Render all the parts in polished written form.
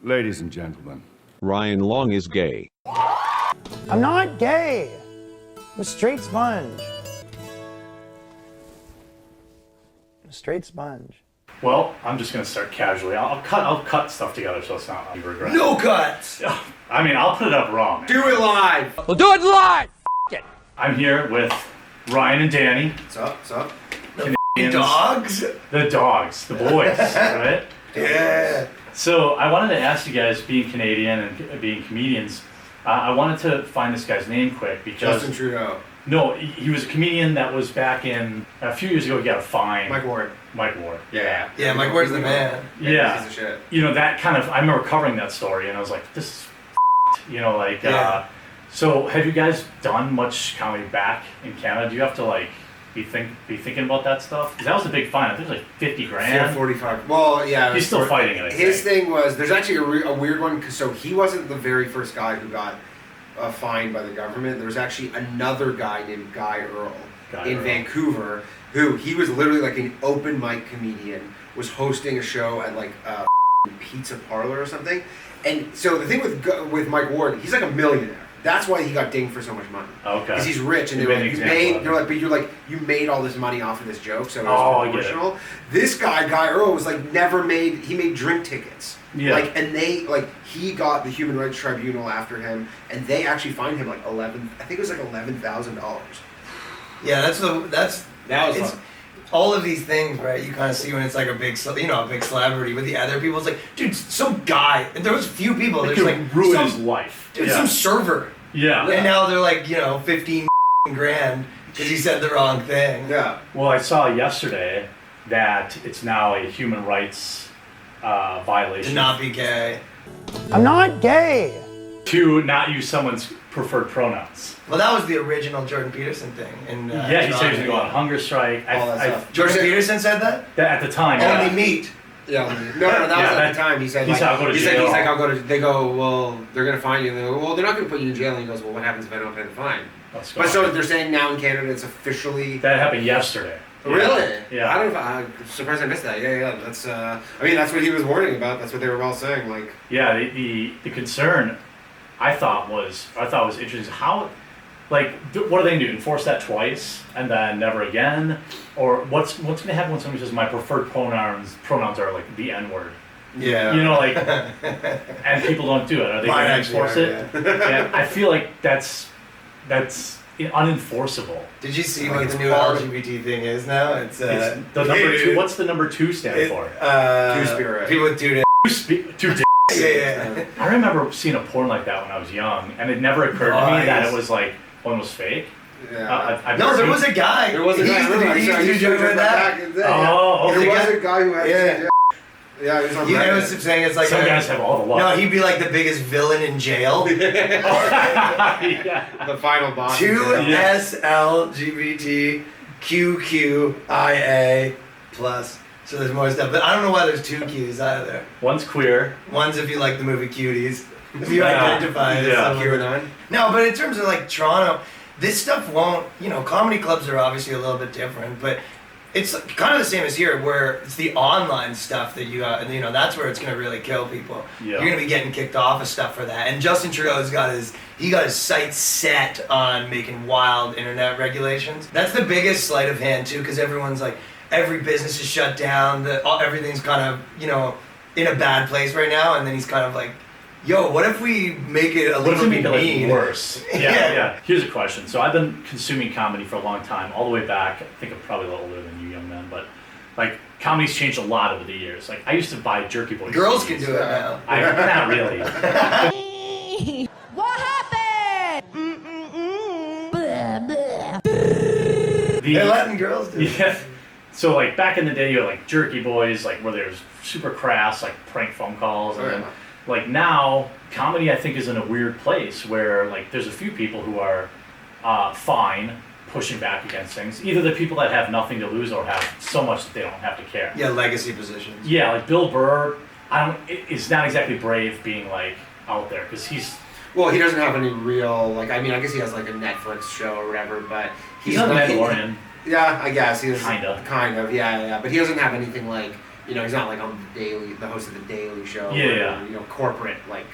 Ladies and gentlemen. Ryan Long is gay. I'm not gay. I'm a straight sponge. I'm a straight sponge. Well, I'm just gonna start casually. I'll cut stuff together so it's not a regret. No cuts! I mean, I'll put it up wrong. Do it live! We'll do it live! F*** it. I'm here with Ryan and Danny. What's up? What's up? Canadians. Dogs? The dogs, the boys, right? Yeah. So I wanted to ask you guys, being Canadian and being comedians, I wanted to find this guy's name quick because... Justin Trudeau. No, he was a comedian that was back in... A few years ago, he got a fine. Mike Ward. Mike Ward. Yeah. Yeah, Mike Ward's the man. Yeah. Piece of shit. You know, that kind of... I remember covering that story and I was like, this is you know, like... Yeah. So have you guys done much comedy back in Canada? Do you have to, like, be thinking about that stuff? Because that was a big fine. I think it was like 50 grand. Yeah, 45. Well, yeah. He's still fighting it, I think. His thing was, there's actually a weird one, so he wasn't the very first guy who got fined by the government. There was actually another guy named Guy Earl in Vancouver, who, he was literally like an open mic comedian, was hosting a show at like a pizza parlor or something. And so the thing with Mike Ward, he's like a millionaire. That's why he got dinged for so much money. Okay. Because he's rich, and you made all this money off of this joke, so it was proportional. This guy, Guy Earl, was like he made drink tickets. Yeah. Like, and he got the Human Rights Tribunal after him, and they actually fined him like $11,000. Yeah, that was it's, fun. All of these things, right? You kind of see when it's like a big celebrity. With the other people, it's like, dude, some guy. And there was a few people. There's like ruin his life. Dude, some server. Yeah. And now they're like, 15 grand because he said the wrong thing. Yeah. Well, I saw yesterday that it's now a human rights violation To not be gay. I'm not gay. to not use someone's preferred pronouns. Well, that was the original Jordan Peterson thing. And Yeah, he said he was going to go on hunger strike. All that stuff. Jordan Peterson said that? At the time, Only yeah. meat. Yeah. No, that was at the time. He said, He said, I'll go to jail. he's like, I'll go to. They go, well, they're gonna fine you. And they go, well, they're not gonna put you in jail. And he goes, well, what happens if I don't pay the fine? But so they're saying now in Canada, it's officially. That happened yesterday. Really? Yeah. I don't know. I'm surprised I missed that. Yeah. That's. I mean, that's what he was warning about. That's what they were all saying. Like. Yeah. The concern, I thought was interesting. How, like, what are they going to do? Enforce that twice and then never again? Or what's going to happen when somebody says my preferred pronouns are like the N-word? Yeah. You know, like, and people don't do it. Are they going to enforce it? Yeah. I feel like that's unenforceable. Did you see what the new LGBT thing is now? It's the number two. What's the number two stand for? Two-spirit. People with two Two dicks. Yeah. I remember seeing a porn like that when I was young, and it never occurred to me that it was like one was fake. Yeah. No, there was a guy. There was a guy. He used to do that. Oh, There okay. was a guy who had. Yeah. Yeah, he was on You know Reddit. what I'm saying? It's like Some guys have all the luck. No, he'd be like the biggest villain in jail. Yeah. The final boss. Two SLGBTQQIA plus. So there's more stuff, but I don't know why there's two Q's either. One's queer. One's if you like the movie Cuties. If you Yeah. identify as Yeah. someone. QAnon. No, but in terms of like Toronto, this stuff won't. Comedy clubs are obviously a little bit different, but it's kind of the same as here, where it's the online stuff that you got, and that's where it's gonna really kill people. Yeah. You're gonna be getting kicked off of stuff for that. And Justin Trudeau's got his sights set on making wild internet regulations. That's the biggest sleight of hand too, because everyone's like, every business is shut down. Everything's kind of in a bad place right now, and then he's kind of like, yo, what if we make it a little bit mean? Worse? Yeah. Here's a question. So I've been consuming comedy for a long time, all the way back. I think I'm probably a little older than you young men, but like comedy's changed a lot over the years. Like I used to buy Jerky Boys. Girls can do it now. Not really. What happened? Blah, blah. They're letting girls do it. Yeah. So like back in the day, you had like Jerky Boys, like where there's super crass, like prank phone calls, and then like now comedy I think is in a weird place where like there's a few people who are fine pushing back against things. Either the people that have nothing to lose or have so much that they don't have to care. Yeah, legacy positions. Yeah, like Bill Burr, is not exactly brave being like out there because he's. Well, he doesn't have any real I guess he has like a Netflix show or whatever, but He's on The Mandalorian. Yeah, I guess he was Kind of, yeah. But he doesn't have anything like You know, he's not like on the host of the Daily Show. Yeah, or, yeah. You know, corporate like.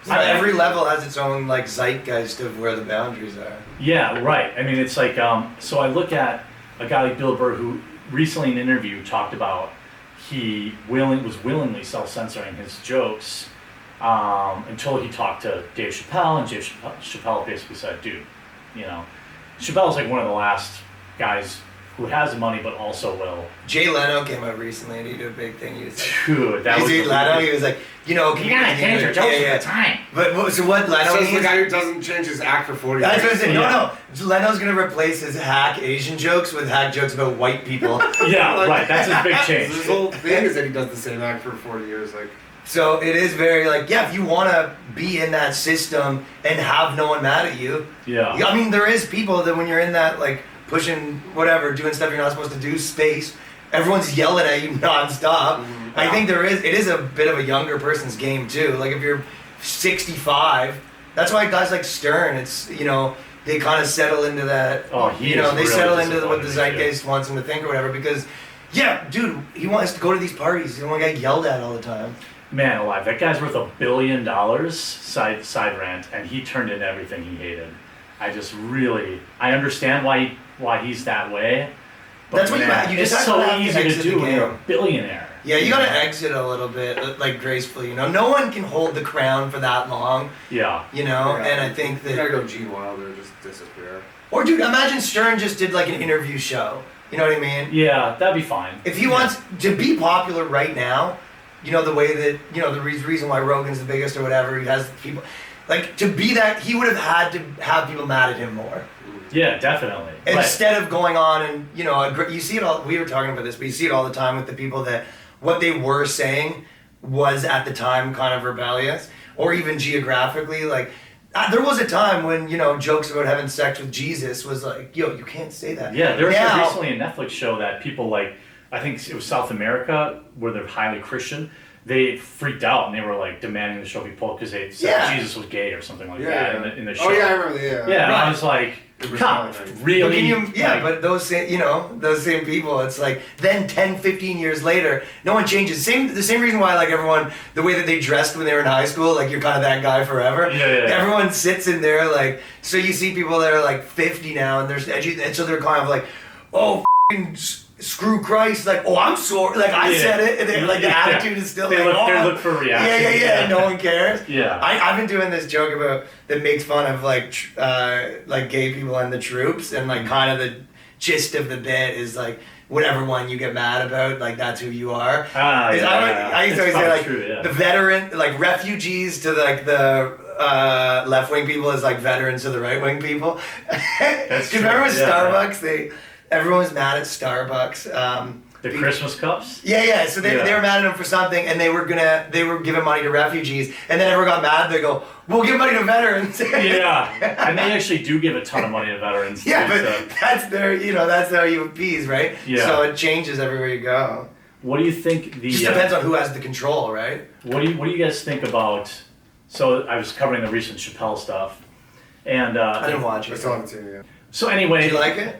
So every level has its own like zeitgeist of where the boundaries are. Yeah, right. I mean, it's like, so I look at a guy like Bill Burr who recently in an interview talked about he was willingly self-censoring his jokes until he talked to Dave Chappelle, and Dave Chappelle basically said, dude, you know, Chappelle's like one of the last guys who has money but also will. Jay Leno came out recently and he did a big thing. He was like, dude, that was Jay Leno, he was like, you know, you gotta change your jokes all the time. But so what Leno Says means? the guy who doesn't change his act for 40 That's years. what I said. Yeah. No. Leno's gonna replace his hack Asian jokes with hack jokes about white people. Yeah, Like, right. That's his big change. His whole thing is that he does the same act for 40 years. Like, So it is very like, yeah, if you want to be in that system and have no one mad at you. Yeah. I mean, there is people that when you're in that, like, pushing whatever, doing stuff you're not supposed to do, space, everyone's yelling at you nonstop. Mm-hmm. I think it is a bit of a younger person's game, too. Like, if you're 65, that's why guys like Stern, it's, you know, they kind of settle into that, Oh, he you know, is they really settle into what the disappointing, zeitgeist wants them to think or whatever, because, yeah, dude, he wants to go to these parties. He don't want to get yelled at all the time. Man alive, that guy's worth $1 billion, side rant, and he turned in everything he hated. I understand why he's that way. But That's what man, you just it's have to so have to easy to exit do the when you're a game. billionaire. Yeah, you gotta exit a little bit, like, gracefully, you know? No one can hold the crown for that long, Yeah. you know? yeah, And I think you gotta that... go Gene Wilder and just disappear. Or, dude, imagine Stern just did, like, an interview show. You know what I mean? Yeah, that'd be fine. If he wants to be popular right now, you know, the way that, you know, the reason why Rogan's the biggest or whatever, he has people... Like, to be that, he would have had to have people mad at him more. Yeah, definitely. Instead of going on and, you know, you see it all, we were talking about this, but you see it all the time with the people that what they were saying was at the time kind of rebellious, or even geographically, like, there was a time when, you know, jokes about having sex with Jesus was like, yo, you can't say that. Yeah, there was Now- recently a Netflix show that people like, I think it was South America, where they're highly Christian, they freaked out and they were like demanding the show be pulled because they said Jesus was gay or something like that in the show. Oh yeah, I remember. Yeah. Yeah, Right. I was like, was God, really really? But but those same, you know, those same people, it's like, then 10, 15 years later, no one changes. The same reason why, like, everyone, the way that they dressed when they were in high school, like, you're kind of that guy forever. Yeah. Everyone sits in there, like, so you see people that are, like, 50 now, and they're edgy, and so they're kind of like, oh, f***ing screw Christ, like, oh, I'm sorry, like, I said it, and they, like, the attitude is still they like, look for reaction. Yeah, no one cares. Yeah. I've been doing this joke about that makes fun of like gay people and the troops, and like kind of the gist of the bit is like whatever one you get mad about, like that's who you are. I used to always say like true, yeah. the veteran, like refugees to like the left wing people is like veterans to the right wing people. Do you remember with Starbucks? Everyone was mad at Starbucks. The Christmas cups? Yeah. So they were mad at him for something, and they were giving money to refugees, and then everyone got mad. They go, "We'll give money to veterans." Yeah, and they actually do give a ton of money to veterans. Yeah, too, but that's that's how you appease, right? Yeah. So it changes everywhere you go. What do you think the? Just depends on who has the control, right? What do you guys think about? So I was covering the recent Chappelle stuff, and I didn't watch I it. still haven't seen it yet. So anyway, Did you like it?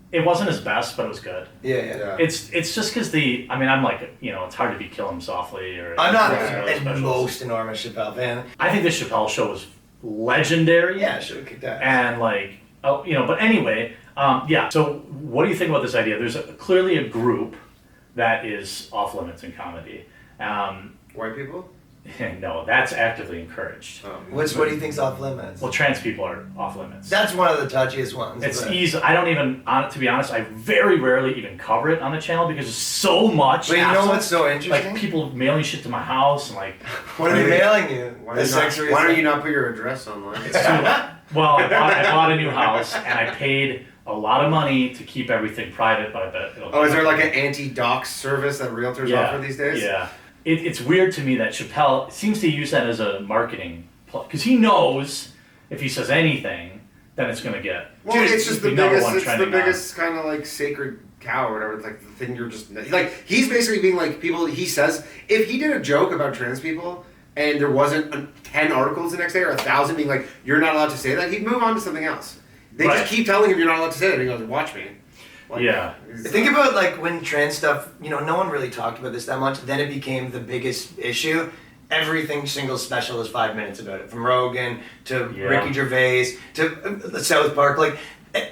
It wasn't his best, but it was good. Yeah. It's just because I'm like, you know, it's hard to be Kill 'Em Softly or. I'm not those a specials. most enormous Chappelle fan. I think the Chappelle show was legendary. Yeah, should have kicked that. And like, oh, you know, but anyway, yeah. So what do you think about this idea? There's clearly a group that is off limits in comedy. White people? No, that's actively encouraged. What do you think's off limits? Well, trans people are off limits. That's one of the touchiest ones. It's but- easy. I don't even, to be honest, I very rarely even cover it on the channel because there's so much. But you know hassle. what's so interesting? Like people mailing shit to my house and like. What are they mailing you? Why The don't you not put your address online? Well, I bought a new house and I paid a lot of money to keep everything private, but I bet it'll. Oh, is there like an anti-dox service that realtors offer these days? Yeah. It's weird to me that Chappelle seems to use that as a marketing because he knows if he says anything, then it's going to get. Well, it's just the number biggest. one It's the trending biggest kind of like sacred cow or whatever. It's like the thing you're just like. He's basically being like people. He says if he did a joke about trans people and there wasn't 10 articles the next day or 1,000 being like you're not allowed to say that, he'd move on to something else. They just keep telling him you're not allowed to say that. And he goes, "Watch me." Like, Yeah. Think about like when trans stuff, no one really talked about this that much. Then it became the biggest issue. Everything single special is 5 minutes about it, from Rogan to Ricky Gervais to South Park. Like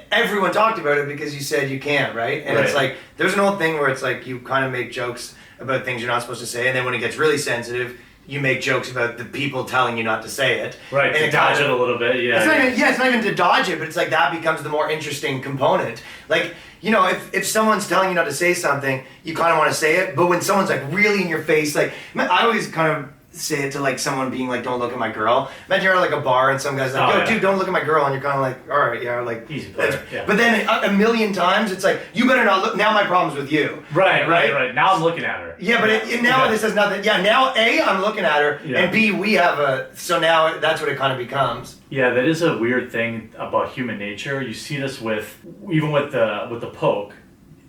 everyone talked about it because you said you can't, right? And it's like there's an old thing where it's like you kind of make jokes about things you're not supposed to say, and then when it gets really sensitive, you make jokes about the people telling you not to say it. Right, and to dodge it a little bit, It's not even to dodge it, but it's like that becomes the more interesting component. Like, if someone's telling you not to say something, you kind of want to say it, but when someone's like really in your face, like, I always kind of say it to like someone being like, don't look at my girl. Imagine you're at like a bar and some guy's like, dude, don't look at my girl, and you're kind of like, all right, yeah, like, easy player, yeah. But then a million times it's like, you better not look, now my problem's with you. Right. Now I'm looking at her. Yeah, but now this has nothing. Yeah, now A, I'm looking at her, and B, we have so now that's what it kind of becomes. Yeah, that is a weird thing about human nature. You see this even with the poke.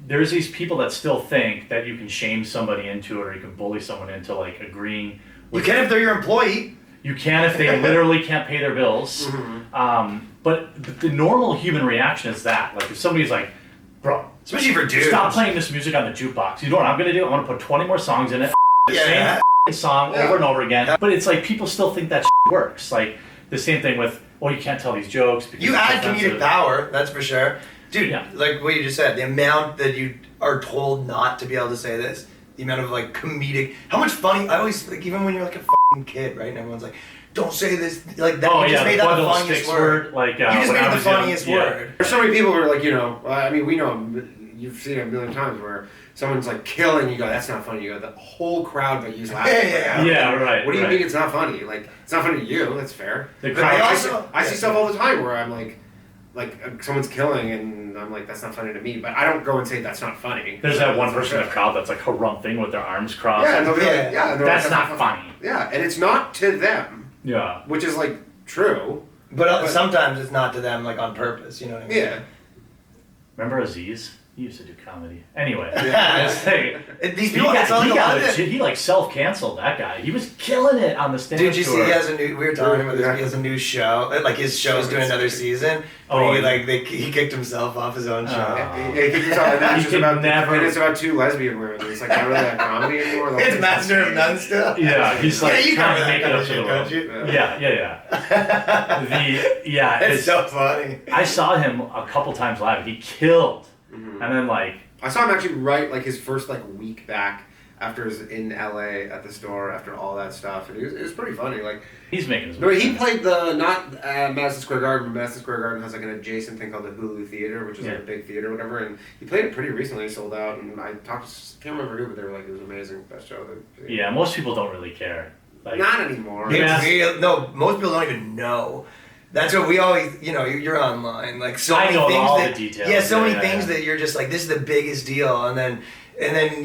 There's these people that still think that you can shame somebody into it, or you can bully someone into like agreeing. You can if they're your employee. You can if they literally can't pay their bills. Mm-hmm. But the normal human reaction is that. Like if somebody's like, bro, especially for dudes, stop playing this music on the jukebox. You know what I'm gonna do? I'm gonna put 20 more songs in it. The same song over and over again. But it's like people still think that works. Like the same thing with, you can't tell these jokes. Because you add comedic power, that's for sure. Dude, like what you just said, the amount that you are told not to be able to say this, the amount of like comedic, how much funny, I always, like even when you're like a fucking kid, right, and everyone's like, don't say this, like that, you just made that the funniest word. Like, you just made the funniest word. There's so many people who are like, I mean, we know, you've seen it a million times where someone's like killing, you go, that's not funny, you go, the whole crowd but you's laughing. Right. What do you mean it's not funny? Like, it's not funny to you, that's fair. The crowd, I see stuff all the time where I'm like someone's killing and I'm like, that's not funny to me, but I don't go and say that's not funny. There's that one person in the crowd that's like harumphing with their arms crossed. Yeah, and they'll be like, that's not funny. Yeah, and it's not to them. Yeah. Which is like true. But sometimes it's not to them, like on purpose, you know what I mean? Yeah. Remember Aziz? He used to do comedy. Anyway, these people, he like self-canceled, that guy. He was killing it on the stand. Did you see he has a new? We were talking about this. He has a new show. Like his show's doing another season. He kicked himself off his own show. Yeah, he kicked himself. And it's about two lesbian women. It's like not really that comedy anymore. It's Master of None still. Yeah, he's like you trying to make it up to the world. Yeah. It's so funny. I saw him a couple times live. He killed. And then I saw him actually his first week back after he was in LA at the store after all that stuff, and it was pretty funny. Like he's making his. No, he played not Madison Square Garden, but Madison Square Garden has like an adjacent thing called the Hulu Theater, which is like a big theater, or whatever. And he played it pretty recently, sold out. And I can't remember who, but they were like, it was amazing, best show. Yeah, most people don't really care. Not anymore. No, most people don't even know. That's what we always, you're online, like so many things all the details. Yeah, so many things that you're just like, this is the biggest deal, and then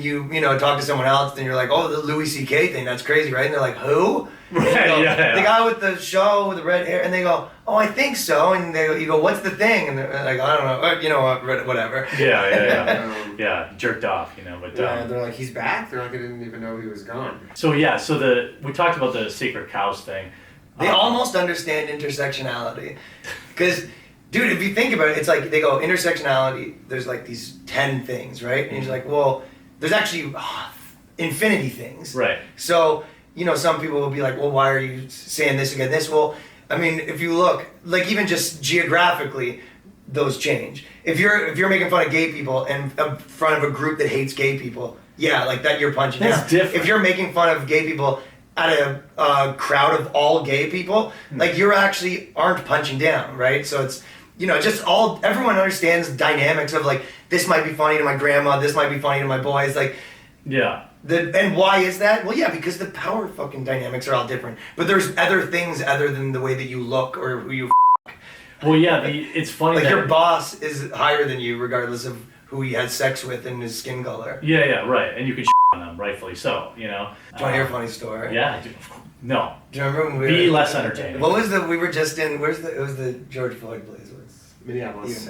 you talk to someone else, and you're like, oh, the Louis C.K. thing, that's crazy, right? And they're like, who? The guy with the show with the red hair, and they go, oh, I think so, and you go, what's the thing? And they're like, I don't know, whatever. Yeah, jerked off, but they're like, he's back. They're like, I didn't even know he was gone. So we talked about the sacred cows thing. They almost understand intersectionality. Because, dude, if you think about it, it's like they go, intersectionality, there's like these 10 things, right? And you're like, well, there's actually infinity things. Right. So, some people will be like, well, why are you saying this again, this? Well, I mean, if you look, like even just geographically, those change. If you're making fun of gay people in front of a group that hates gay people, yeah, like that you're punching down. That's different. If you're making fun of gay people at a crowd of all gay people, like you actually aren't punching down, right? So it's, everyone understands dynamics of like, this might be funny to my grandma, this might be funny to my boys, like. Yeah. And why is that? Well, yeah, because the power fucking dynamics are all different. But there's other things other than the way that you look or who you Well, yeah, it's funny like that your boss is higher than you regardless of who he has sex with and his skin color. Yeah, right. And you can on them, rightfully so, Do you want to hear a funny story? Yeah, no. Do you remember when we Be were, less entertaining. What was we were just in, it was the George Floyd place. Minneapolis.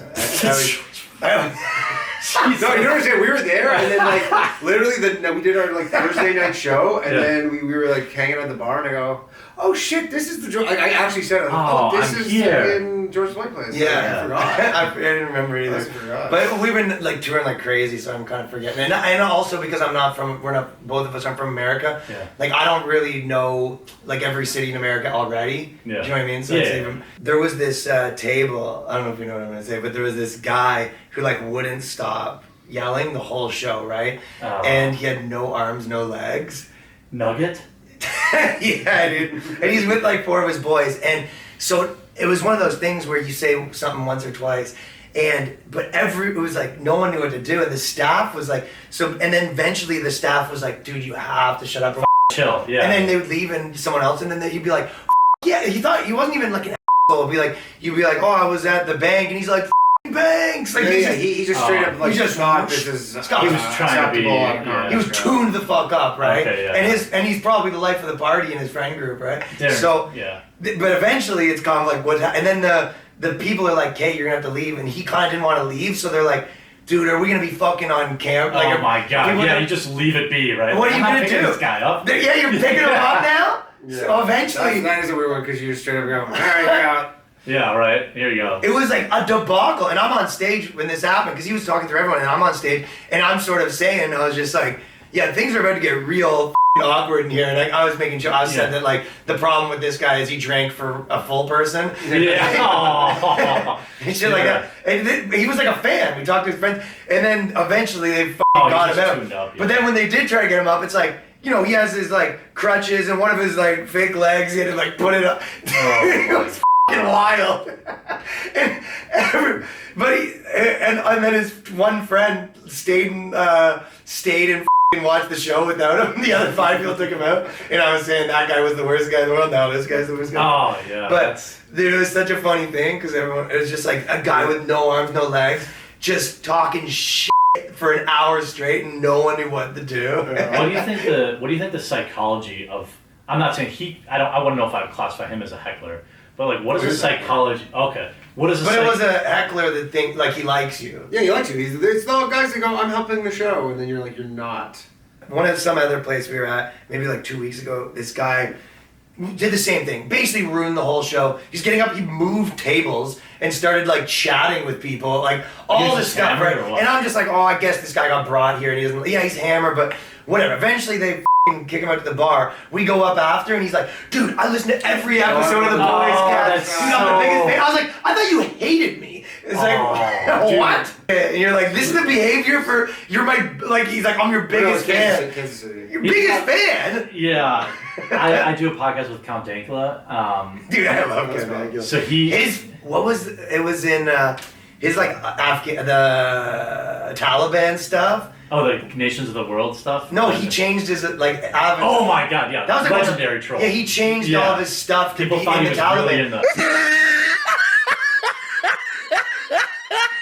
No, you know what I'm saying? We were there, and then like literally, we did our like Thursday night show, and then we were like hanging at the bar, and I go, "Oh shit, this is the George." Like, I actually said, it, like, this I'm is here. in George Floyd place. Yeah, Like, I forgot. I didn't remember either. I forgot. But we've been like touring like crazy, so I'm kind of forgetting. And also because both of us aren't from America. Yeah. Like I don't really know like every city in America already. Yeah. Do you know what I mean? So Yeah, it's yeah. even, there was this table. I don't know if you know what I'm gonna say, but there was this guy who like wouldn't stop yelling the whole show, right? Oh. And he had no arms, no legs. Nugget? Yeah, dude. And he's with like 4 of his boys. And so it was one of those things where you say something once or twice, but it was like no one knew what to do, and the staff was like, and then eventually the staff was like, dude, you have to shut up. Chill, yeah. And then they would leave and someone else, and then he'd be like, yeah, he wasn't even like an asshole. You'd be like, oh, I was at the bank, and he's like, banks. Like He just straight up like he just thought this is he was trying to be, acceptable on a yeah. comedy He was show. tuned the fuck up, right? Okay, yeah. And he's probably the life of the party in his friend group, right? Darren, So, yeah. But eventually it's kind of like and then the people are like, "Kate, you're gonna have to leave," and he kind of didn't want to leave, so they're like, "Dude, are we gonna be fucking on camp?" Like, Oh my god, people yeah, are- you just leave it be, right? What are you I'm not gonna picking do? this guy up. Yeah, you're picking him up now. Yeah. So eventually, That is a weird one because you just straight up go, all right, you're out. Yeah, right, here you go. it was like a debacle, and I'm on stage when this happened because he was talking through everyone, and I'm on stage, and I'm sort of saying, I was just like, yeah, things are about to get real awkward in here, and I was making sure I said that like the problem with this guy is he drank for a full person. Yeah. Aw. And shit like that. And he was like a fan. We talked to his friends, and then eventually they got he's him just out. tuned up, yeah. But then when they did try to get him up, it's like, he has his like crutches and one of his like fake legs. He had to like put it up. It was fucking wild. and then his one friend stayed and watched the show without him. The other 5 people took him out, and I was saying that guy was the worst guy in the world. Now this guy's the worst guy. Oh, yeah. But dude, it was such a funny thing because it was just like a guy with no arms, no legs, just talking shit for an hour straight, and no one knew what to do. What do you think the psychology of? I'm not saying I wouldn't know if I would classify him as a heckler, but like, what is the psychology? Okay, what is? But it was a heckler that think like he likes you. Yeah, he likes you. It's the guys that go, I'm helping the show, and then you're like, you're not. Some other place we were at, maybe like 2 weeks ago, this guy did the same thing. Basically ruined the whole show. He's getting up, he moved tables and started like chatting with people, like all this stuff, right? And I'm just like, oh, I guess this guy got brought here and he doesn't, yeah, he's hammered, but whatever. Eventually they kick him out to the bar. We go up after and he's like, dude, I listened to every episode of the Boys Cast. that's I'm the biggest fan. I was like, I thought you hated me. It's like, what? And you're like, this is the behavior you're my, like, he's like, I'm your biggest fan. Kansas City. Your biggest fan? Yeah, I do a podcast with Count Dankula. Dude, I love That's Kevin. right. So It was in his like the Taliban stuff. Oh, the Nations of the World stuff? No, he changed his like avatar. Oh my god, yeah. That was like legendary troll. Yeah, he changed all of his stuff to People be thought in he the was really Taliban. in the...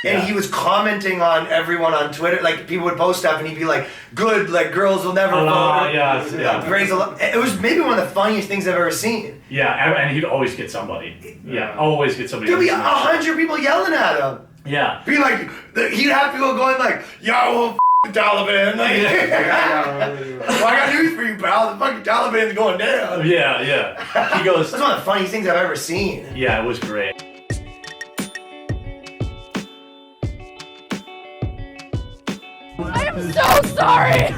And he was commenting on everyone on Twitter. Like people would post stuff, and he'd be like, "Good, like girls will never vote." Yeah. Praise Allah. It was maybe one of the funniest things I've ever seen. Yeah, and he'd always get somebody. Yeah, always get somebody. There'd be else. 100 people yelling at him. Yeah. Be like, he'd have people going like, "Yo, well, the Taliban." Like, well, I got news for you, pal. The fucking Taliban's going down. Yeah. He goes. That's one of the funniest things I've ever seen. Yeah, it was great. I'm so sorry.